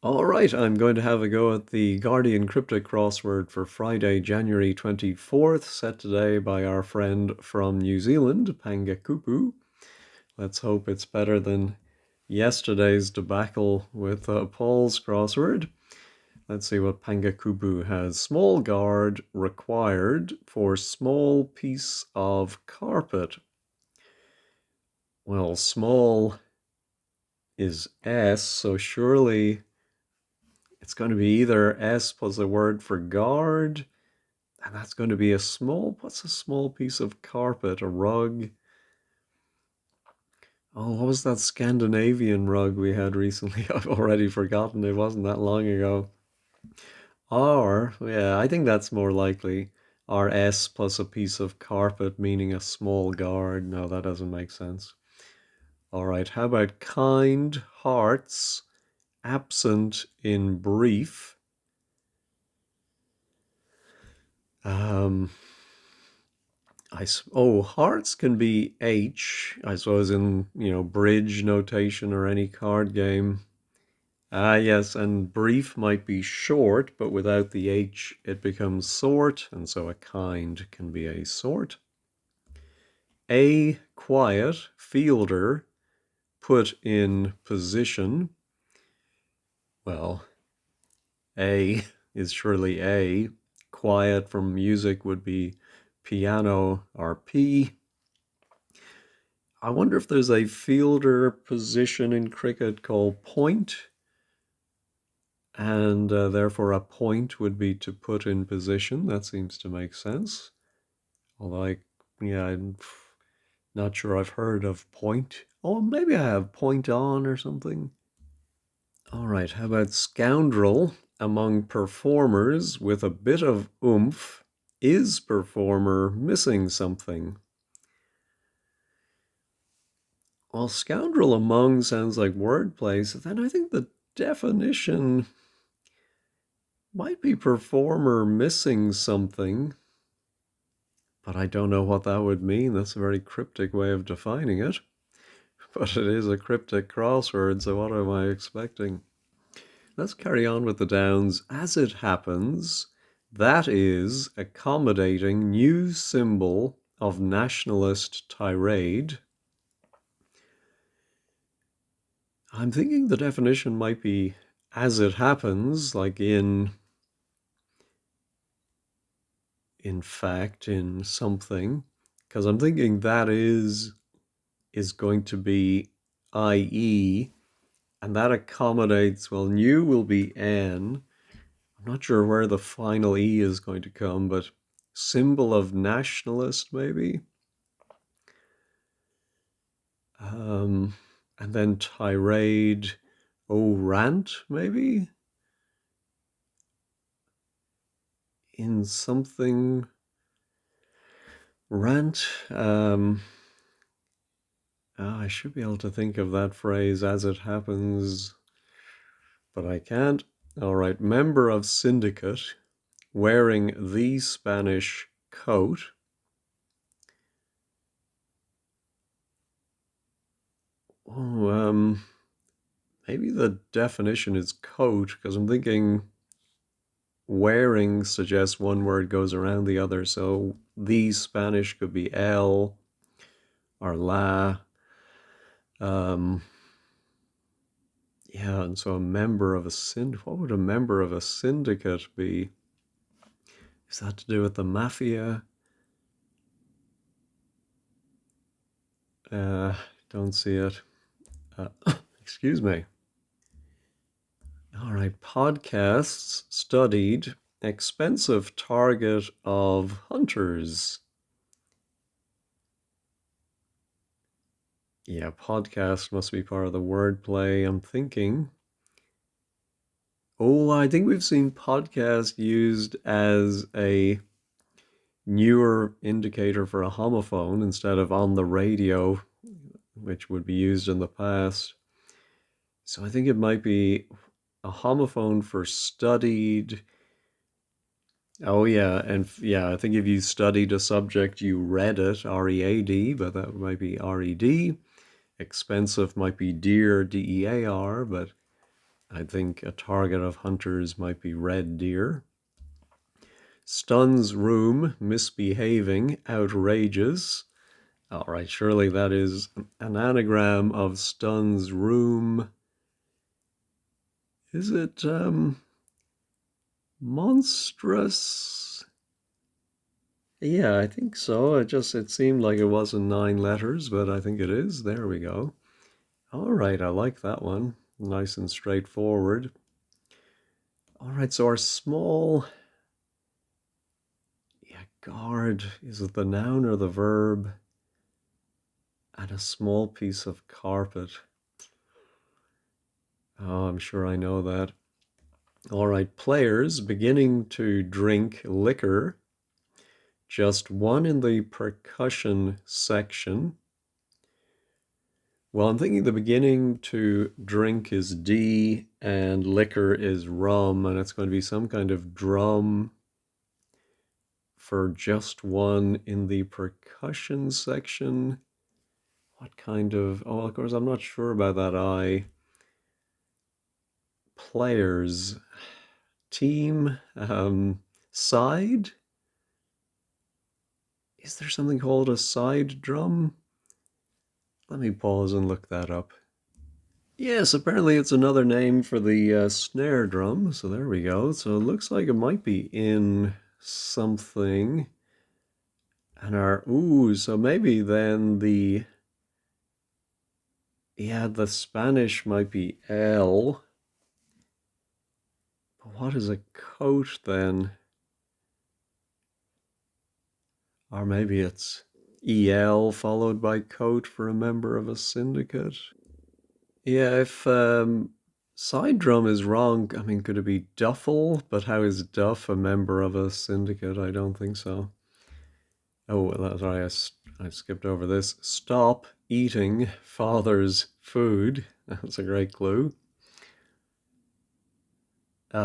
All right, I'm going to have a go at the Guardian Cryptic Crossword for Friday, January 24th, set today by our friend from New Zealand, Pangakupu. Let's hope it's better than yesterday's debacle with Paul's crossword. Let's see what Pangakupu has. Small guard required for small piece of carpet. Well, small is S, so surely it's going to be either S plus a word for guard, and that's going to be what's a small piece of carpet? A rug? Oh, what was that Scandinavian rug we had recently? I've already forgotten. It wasn't that long ago. Or, yeah, I think that's more likely. RS plus a piece of carpet, meaning a small guard. No, that doesn't make sense. All right, how about kind hearts absent in brief? Um, hearts can be H, I suppose, in, bridge notation or any card game. Ah, yes, and brief might be short, but without the H, it becomes sort, and so a kind can be a sort. A quiet fielder put in position. Well, A is surely A. Quiet from music would be piano or P. I wonder if there's a fielder position in cricket called point, and therefore a point would be to put in position. That seems to make sense. Although, I'm not sure I've heard of point. Oh, maybe I have point on or something. All right, how about scoundrel among performers with a bit of oomph? Is performer missing something? Well, scoundrel among sounds like wordplay, so then I think the definition might be performer missing something, but I don't know what that would mean. That's a very cryptic way of defining it. But it is a cryptic crossword, so what am I expecting? Let's carry on with the downs. As it happens, that is accommodating new symbol of nationalist tirade. I'm thinking the definition might be as it happens, like in fact, in something, because I'm thinking that is going to be IE, and that accommodates, well, new will be N. I'm not sure where the final E is going to come, but symbol of nationalist, maybe? Um, and then tirade, rant, maybe? In something, rant. I should be able to think of that phrase as it happens, but I can't. All right, member of syndicate wearing the Spanish coat. Oh, maybe the definition is coat, because I'm thinking wearing suggests one word goes around the other. So the Spanish could be el or la. Um, yeah, and so a member of a what would a member of a syndicate be? Is that to do with the mafia? Don't see it. Uh, excuse me. All right, podcasts studied expensive target of hunters. Yeah, podcast must be part of the wordplay. I'm thinking. Oh, I think we've seen podcast used as a newer indicator for a homophone instead of on the radio, which would be used in the past. So I think it might be a homophone for studied. Oh yeah, and yeah, I think if you studied a subject, you read it, R-E-A-D, but that might be R-E-D. Expensive might be dear, D-E-A-R, but I think a target of hunters might be red deer. Stuns room, misbehaving, outrageous. All right, surely that is an anagram of stuns room. Is it monstrous? Yeah, I think so. It seemed like it wasn't 9 letters, but I think it is. There we go. All right, I like that one. Nice and straightforward. All right, so our small, yeah, guard, is it the noun or the verb? And a small piece of carpet. Oh, I'm sure I know that. All right, players beginning to drink liquor. Just one in the percussion section. Well, I'm thinking the beginning to drink is D and liquor is rum, and it's going to be some kind of drum for just one in the percussion section. What kind of, oh, of course, I'm not sure about that I. Players, team, side? Is there something called a side drum? Let me pause and look that up. Yes, apparently it's another name for the snare drum. So there we go. So it looks like it might be in something. And so maybe then the Spanish might be L. But what is a coat then? Or maybe it's EL followed by coat for a member of a syndicate. Yeah, if side drum is wrong, I mean, could it be duffel? But how is Duff a member of a syndicate? I don't think so. Oh, well, sorry, I skipped over this. Stop eating father's food. That's a great clue.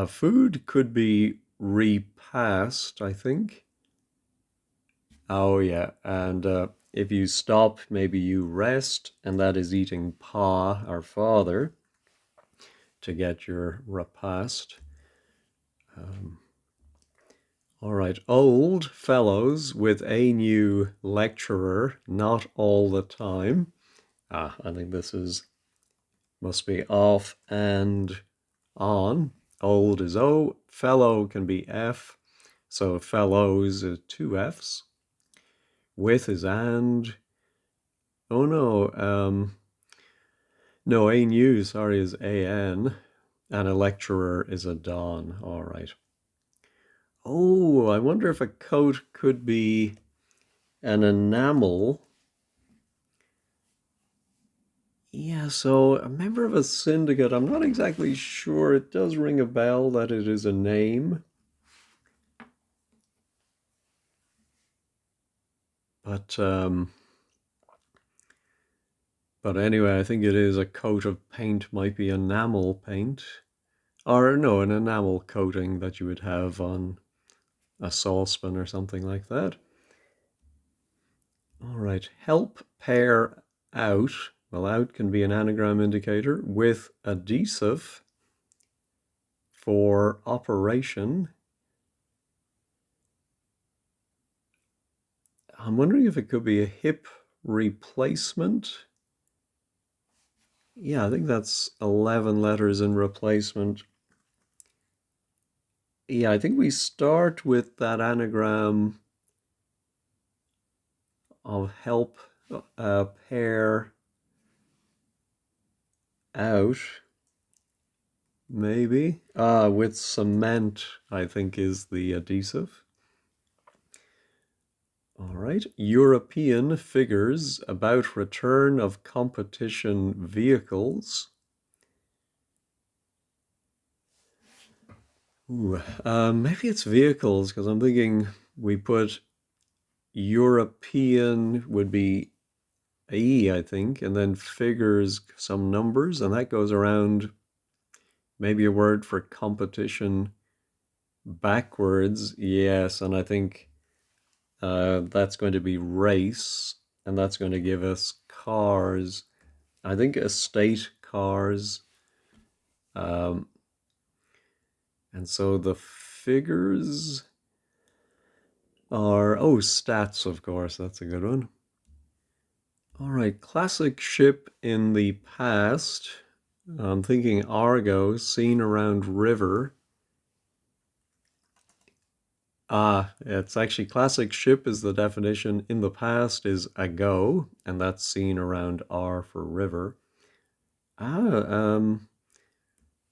Food could be repassed, I think. Oh, yeah. And if you stop, maybe you rest, and that is eating pa, our father, to get your repast. All right. Old fellows with a new lecturer, not all the time. I think this must be off and on. Old is O, fellow can be F, so fellows is two Fs. With is and. Oh no, no, a new, sorry, is an, and a lecturer is a don. All right. Oh, I wonder if a coat could be an enamel. Yeah, so a member of a syndicate, I'm not exactly sure. It does ring a bell that it is a name. But anyway, I think it is a coat of paint, might be enamel paint. Or no, an enamel coating that you would have on a saucepan or something like that. All right, help pair out. Well, out can be an anagram indicator with adhesive for operation. I'm wondering if it could be a hip replacement. Yeah, I think that's 11 letters in replacement. Yeah, I think we start with that anagram of help pair out, maybe. With cement, I think is the adhesive. All right. European figures about return of competition vehicles. Ooh, maybe it's vehicles because I'm thinking we put European would be E, I think, and then figures some numbers, and that goes around maybe a word for competition backwards. Yes, and I think that's going to be race, and that's going to give us cars. I think estate cars. Um, and so the figures are, oh, stats, of course, that's a good one. All right, classic ship in the past. I'm thinking Argo, seen around river. Ah, it's actually classic ship is the definition. In the past is ago, and that's seen around R for river. Ah,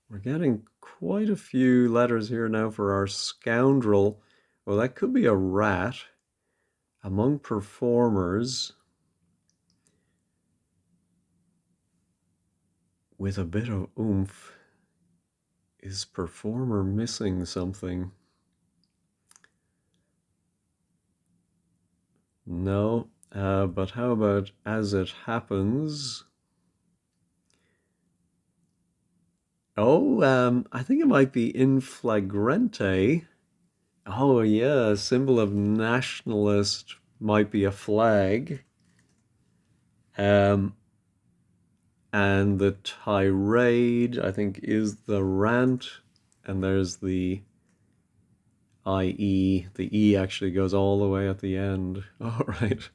we're getting quite a few letters here now for our scoundrel. Well, that could be a rat. Among performers with a bit of oomph. Is performer missing something? No. But how about as it happens? Oh, I think it might be in flagrante. Oh, yeah, a symbol of nationalist might be a flag. Um, and the tirade, I think, is the rant. And there's the IE. The E actually goes all the way at the end. All right.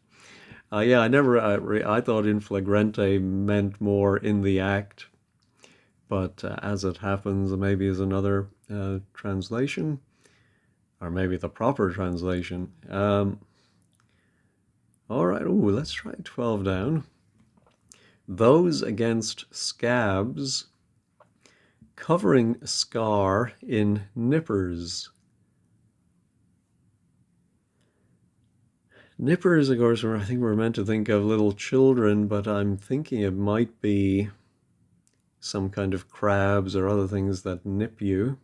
Yeah, I never, I thought in flagrante meant more in the act, but as it happens, maybe is another translation, or maybe the proper translation. All right, ooh, let's try 12 down. Those against scabs, covering scar in nippers. Nippers, of course, I think we're meant to think of little children, but I'm thinking it might be some kind of crabs or other things that nip you.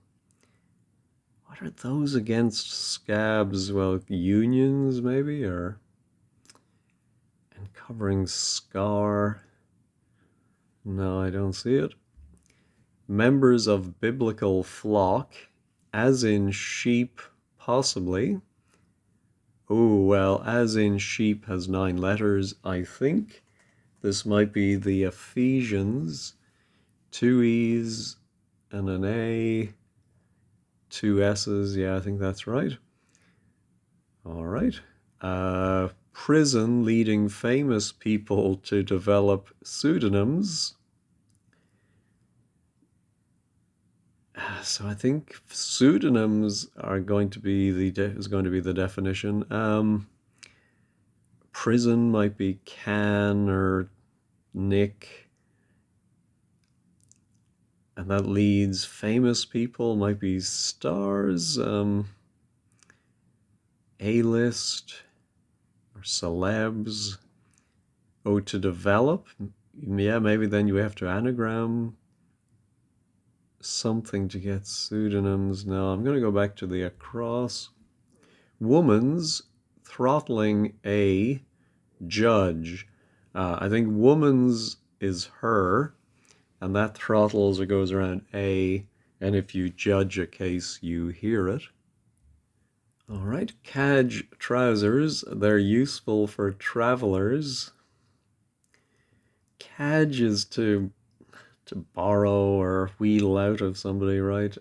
What are those against scabs? Well, unions maybe, or and covering scar. No, I don't see it. Members of biblical flock, as in sheep, possibly. Oh, well, as in sheep has 9 letters, I think. This might be the Ephesians. 2 E's and an A, 2 S's. Yeah, I think that's right. All right. Prison leading famous people to develop pseudonyms. So I think pseudonyms are going to be is going to be the definition. Prison might be Can or Nick, and that leads famous people might be stars. A-list or celebs. Oh, to develop? Yeah, maybe then you have to anagram something to get pseudonyms. Now I'm going to go back to the across. Woman's throttling a judge. I think woman's is her, and that throttles or goes around a, and if you judge a case, you hear it. All right, cadge trousers. They're useful for travelers. Cadge is to borrow or wheedle out of somebody, right?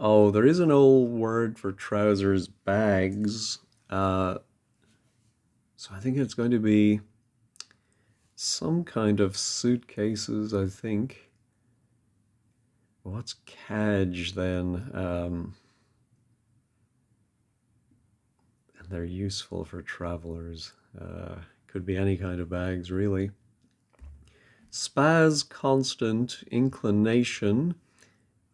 Oh, there is an old word for trousers, bags. Uh, so I think it's going to be some kind of suitcases, I think. What's cadge then? And they're useful for travelers. Could be any kind of bags, really. Spaz constant inclination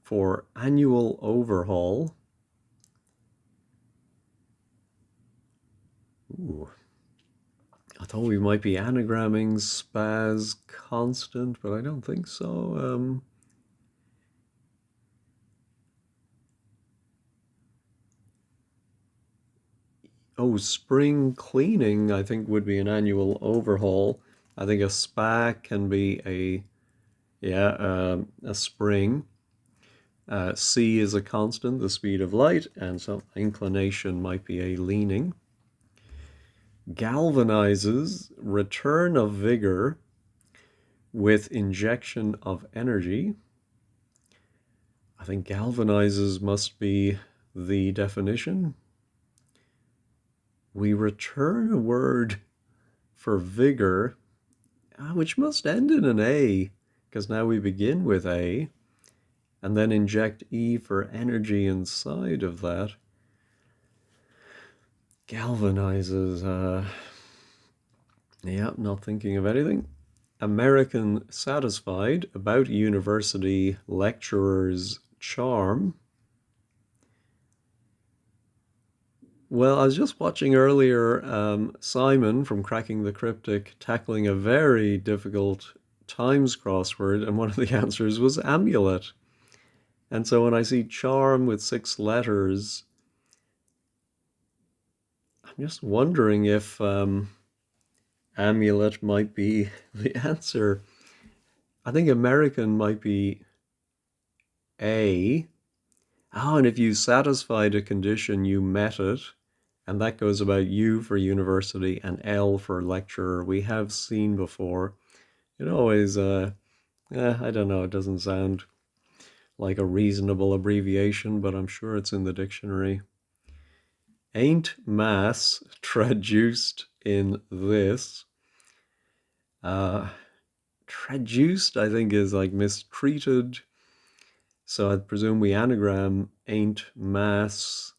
for annual overhaul. Ooh. I thought we might be anagramming spaz constant, but I don't think so. Oh, spring cleaning, I think would be an annual overhaul. I think a spa can be a spring. C is a constant, the speed of light, and so inclination might be a leaning. Galvanizes, return of vigor. with injection of energy. I think galvanizes must be the definition. We return a word for vigor, which must end in an A, because now we begin with A, and then inject E for energy inside of that. Galvanizes, yeah, not thinking of anything. American satisfied about university lecturer's charm. Well, I was just watching earlier Simon from Cracking the Cryptic tackling a very difficult Times crossword, and one of the answers was amulet. And so when I see charm with 6 letters, I'm just wondering if amulet might be the answer. I think American might be A. Oh, and if you satisfied a condition, you met it. And that goes about U for university and L for lecturer. We have seen before. It always, I don't know, it doesn't sound like a reasonable abbreviation, but I'm sure it's in the dictionary. Ain't mass traduced in this. Traduced, I think, is like mistreated. So I presume we anagram ain't mass.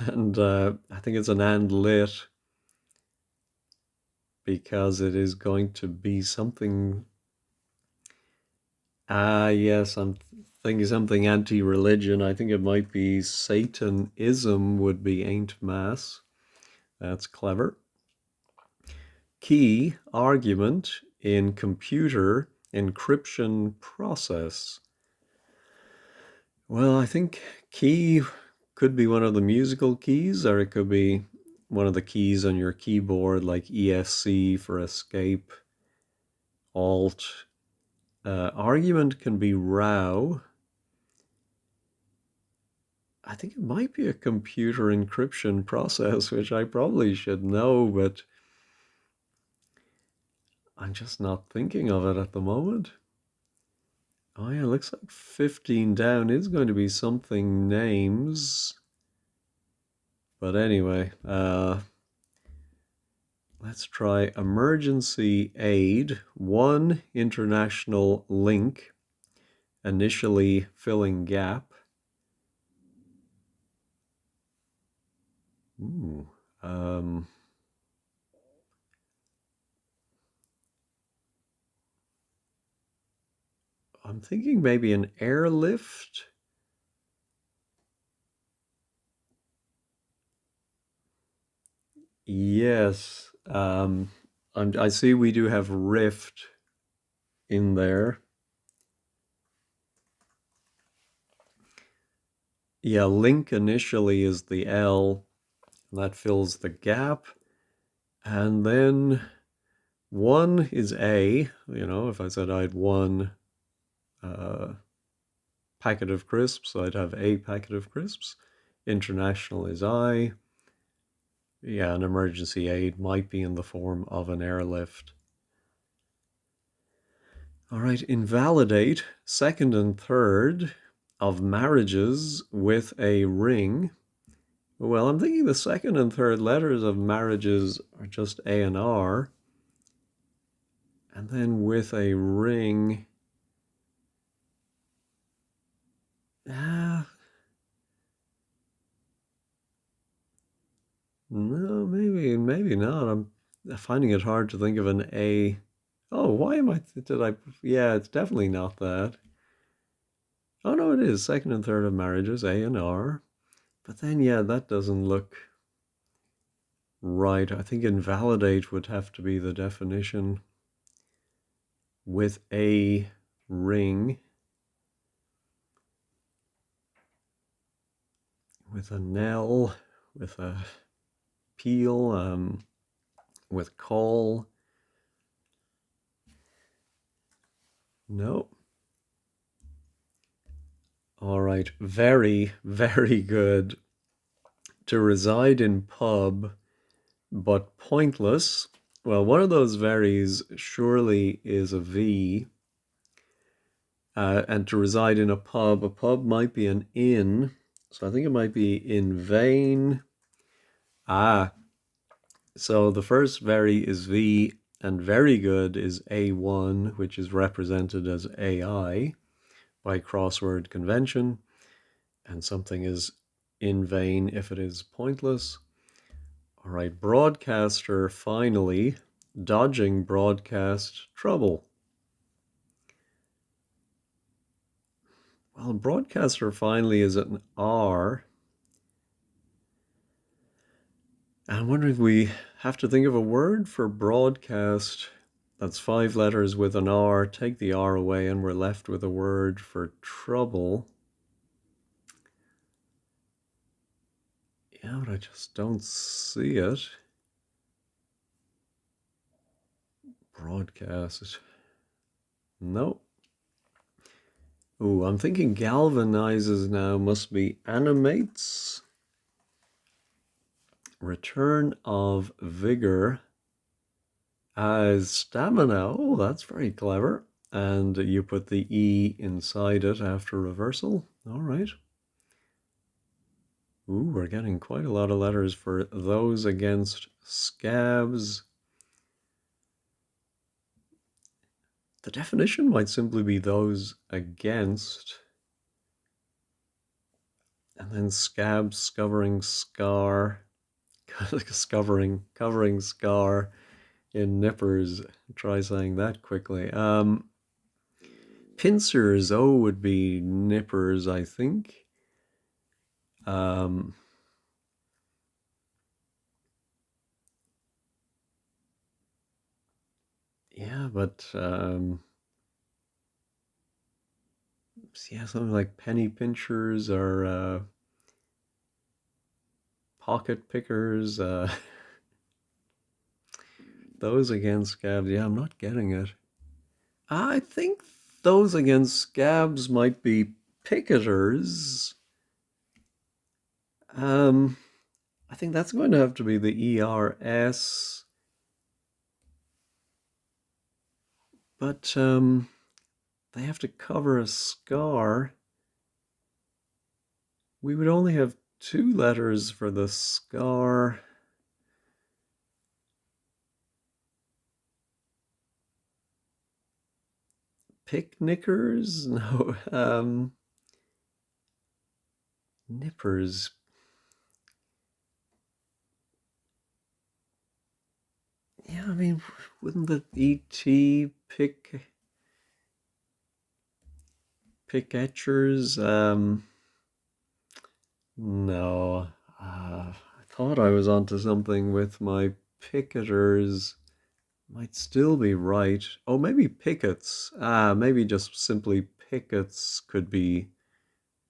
And I think it's an and lit because it is going to be something. Yes, I'm thinking something anti-religion. I think it might be Satanism would be ain't mass. That's clever. Key argument in computer encryption process. Well, I think key could be one of the musical keys, or it could be one of the keys on your keyboard, like ESC for escape, Alt. Argument can be row. I think it might be a computer encryption process, which I probably should know, but I'm just not thinking of it at the moment. Oh yeah, looks like 15 down is going to be something names. But anyway, let's try emergency aid, one international link, initially filling gap. Ooh, I'm thinking maybe an airlift. Yes, I see we do have rift in there. Yeah, link initially is the L, and that fills the gap. And then one is A, if I said I had one packet of crisps, I'd have a packet of crisps. International is I. Yeah, an emergency aid might be in the form of an airlift. All right, invalidate second and third of marriages with a ring. Well, I'm thinking the second and third letters of marriages are just A and R. And then with a ring, no, maybe not. I'm finding it hard to think of an A. Oh, why am I, yeah, it's definitely not that. Oh no, it is second and third of marriages, A and R. But then, yeah, that doesn't look right. I think invalidate would have to be the definition with a ring, with a knell, with a peel, with call. No. All right. Very, very good. To reside in pub, but pointless Well, one of those varies surely is a V. And to reside in a pub might be an inn. So I think it might be in vain. Ah, so the first very is V, and very good is A1, which is represented as AI by crossword convention, and something is in vain if it is pointless. All right, broadcaster finally, dodging broadcast trouble. Well, broadcaster finally is an R. I'm wondering if we have to think of a word for broadcast that's 5 letters with an R. Take the R away, and we're left with a word for trouble. Yeah, but I just don't see it. Broadcast. Nope. Ooh, I'm thinking galvanizes now must be animates. Return of vigor as stamina. Oh, that's very clever. And you put the E inside it after reversal. All right. Ooh, we're getting quite a lot of letters for those against scabs. The definition might simply be those against, and then scabs, covering scar, covering scar in nippers. Try saying that quickly. Pincers, oh, would be nippers, I think. Um, yeah, but yeah, something like penny pinchers or pocket pickers. Those against scabs. Yeah, I'm not getting it. I think those against scabs might be picketers. Um, I think that's going to have to be the ERS, but they have to cover a scar. We would only have 2 letters for the scar. Picnickers? No. Nippers. Yeah, I mean, wouldn't the ET picketchers? No. I thought I was onto something with my picketers. Might still be right. Oh, maybe pickets. Maybe just simply pickets could be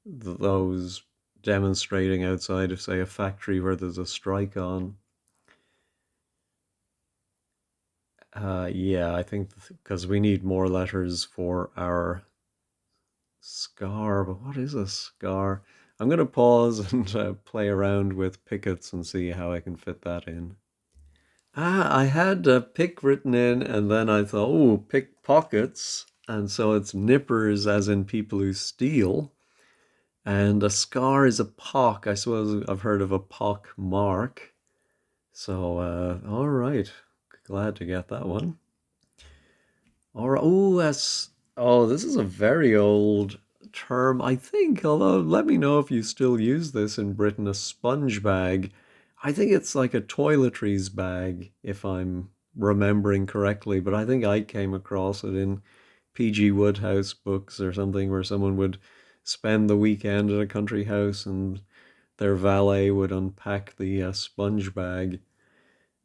those demonstrating outside of, say, a factory where there's a strike on. Yeah, I think because we need more letters for our scar, but what is a scar? I'm going to pause and play around with pickets and see how I can fit that in. I had pick written in, and then I thought, oh, pickpockets. And so it's nippers, as in people who steal. And a scar is a pock. I suppose I've heard of a pock mark. So, all right. Glad to get that one. All right. Oh, that's. Oh, this is a very old term, I think. Although, let me know if you still use this in Britain. A sponge bag. I think it's like a toiletries bag, if I'm remembering correctly. But I think I came across it in P.G. Wodehouse books or something, where someone would spend the weekend at a country house and their valet would unpack the sponge bag.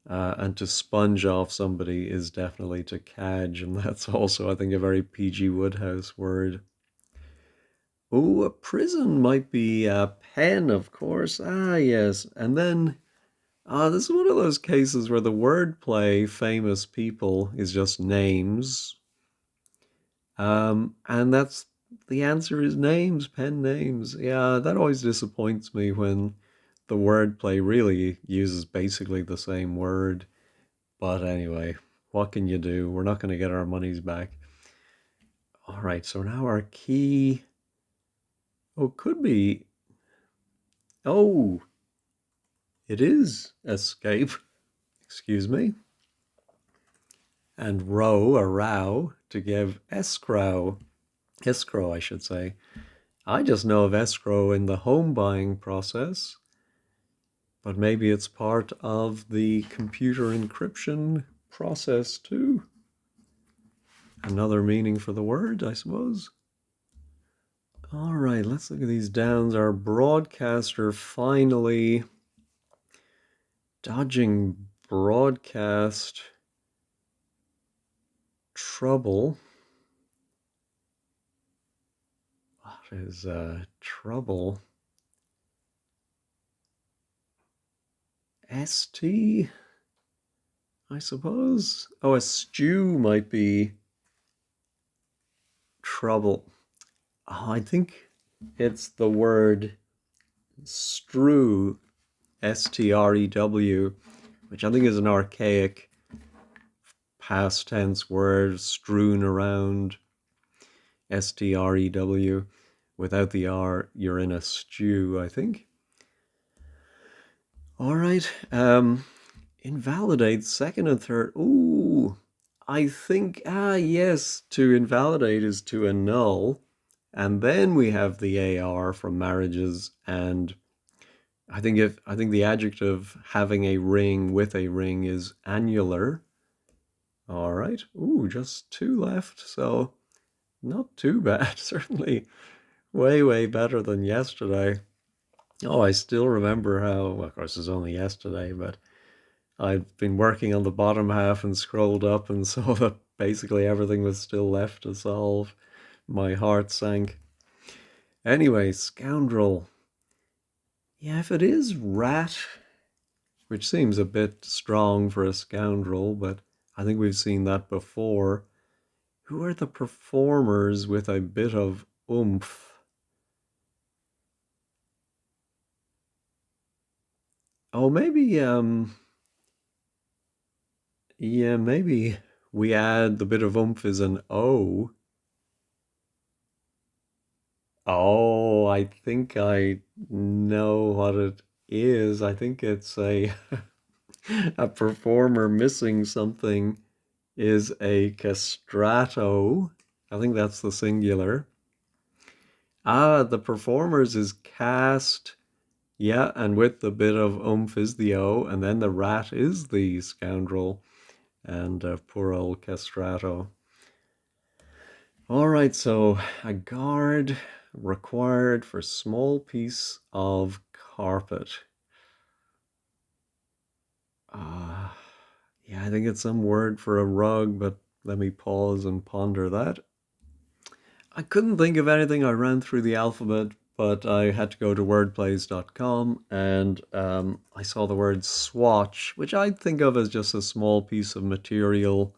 And to sponge off somebody is definitely to cadge, and that's also, I think, a very P.G. Wodehouse word. Oh, a prison might be a pen, of course. Yes. And then, this is one of those cases where the wordplay, famous people, is just names. And that's the answer is names, pen names. Yeah, that always disappoints me when the wordplay really uses basically the same word. But anyway, what can you do? We're not going to get our monies back. All right, so now our key. Oh, it could be. Oh, it is escape. Excuse me. And row, a row, to give escrow. Escrow, I should say. I just know of escrow in the home buying process, but maybe it's part of the computer encryption process too. Another meaning for the word, I suppose. All right, let's look at these downs. Our broadcaster finally dodging broadcast trouble. What is trouble? ST, I suppose. Oh, a stew might be trouble. Oh, I think it's the word strew, STREW, which I think is an archaic past tense word, strewn around, STREW. Without the R, you're in a stew, I think. All right. Invalidate second and third. Ooh, I think, yes, to invalidate is to annul. And then we have the AR from marriages, and I think the adjective having a ring with a ring is annular. All right. Ooh, just two left. So not too bad. Certainly way, way better than yesterday. Oh, I still remember how, well, of course, it's only yesterday, but I'd been working on the bottom half and scrolled up and saw that basically everything was still left to solve. My heart sank. Anyway, scoundrel. Yeah, if it is rat, which seems a bit strong for a scoundrel, but I think we've seen that before. Who are the performers with a bit of oomph? Oh, maybe, yeah, maybe we add the bit of oomph is an O. Oh, I think I know what it is. I think it's a a performer missing something is a castrato. I think that's the singular. Ah, the performers is cast. Yeah, and with the bit of oomph is the O, and then the rat is the scoundrel, and poor old castrato. All right, so a guard required for small piece of carpet. Uh, yeah, I think it's some word for a rug, but let me pause and ponder that. I couldn't think of anything. I ran through the alphabet, but I had to go to wordplays.com and I saw the word swatch, which I think of as just a small piece of material,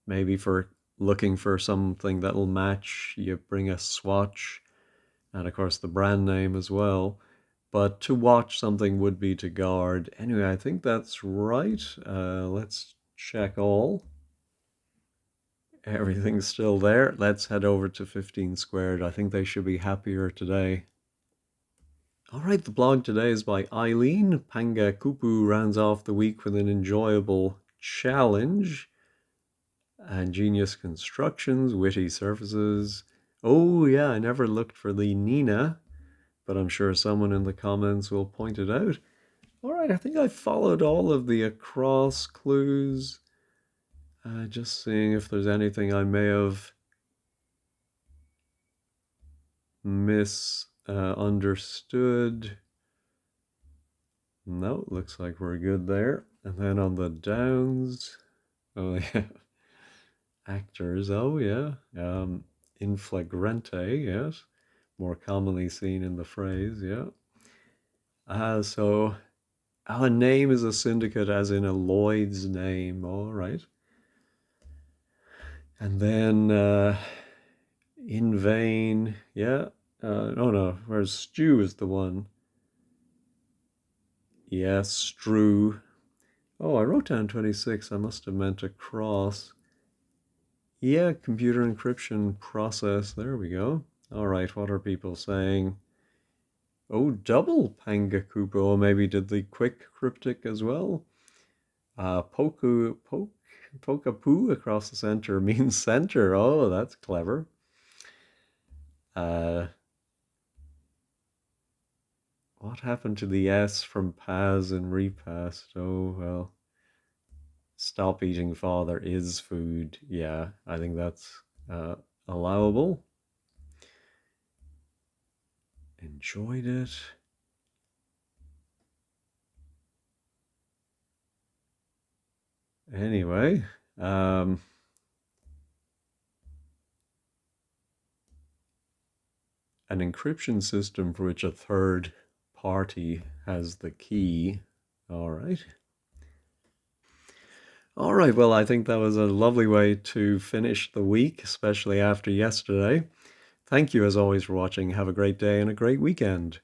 maybe for looking for something that'll match. You bring a swatch, and of course the brand name as well. But to watch something would be to guard. Anyway, I think that's right. Let's check all. Everything's still there. Let's head over to 15 squared. I think they should be happier today. All right, the blog today is by Eileen. Panga Kupu rounds off the week with an enjoyable challenge. And Genius Constructions, Witty Surfaces. Oh, yeah, I never looked for the Nina, but I'm sure someone in the comments will point it out. All right, I think I followed all of the across clues. Just seeing if there's anything I may have misunderstood. No, looks like we're good there. And then on the downs, oh yeah, actors, oh yeah, in flagrante, yes, more commonly seen in the phrase, yeah. So a name is a syndicate as in a Lloyd's name, all right. And then in vain, yeah. Oh no, where's stew is the one. Yes, strew. Oh, I wrote down 26. I must have meant a cross. Yeah, computer encryption process. There we go. All right, what are people saying? Oh, double Pangakupo. Or maybe did the quick cryptic as well. Pokapoo across the center means center. Oh, that's clever. Uh, what happened to the S from Paz in repast? Oh, well. Stop eating father is food. Yeah, I think that's allowable. Enjoyed it. Anyway, um, an encryption system for which a third party has the key. All right. All right. Well, I think that was a lovely way to finish the week, especially after yesterday. Thank you, as always, for watching. Have a great day and a great weekend.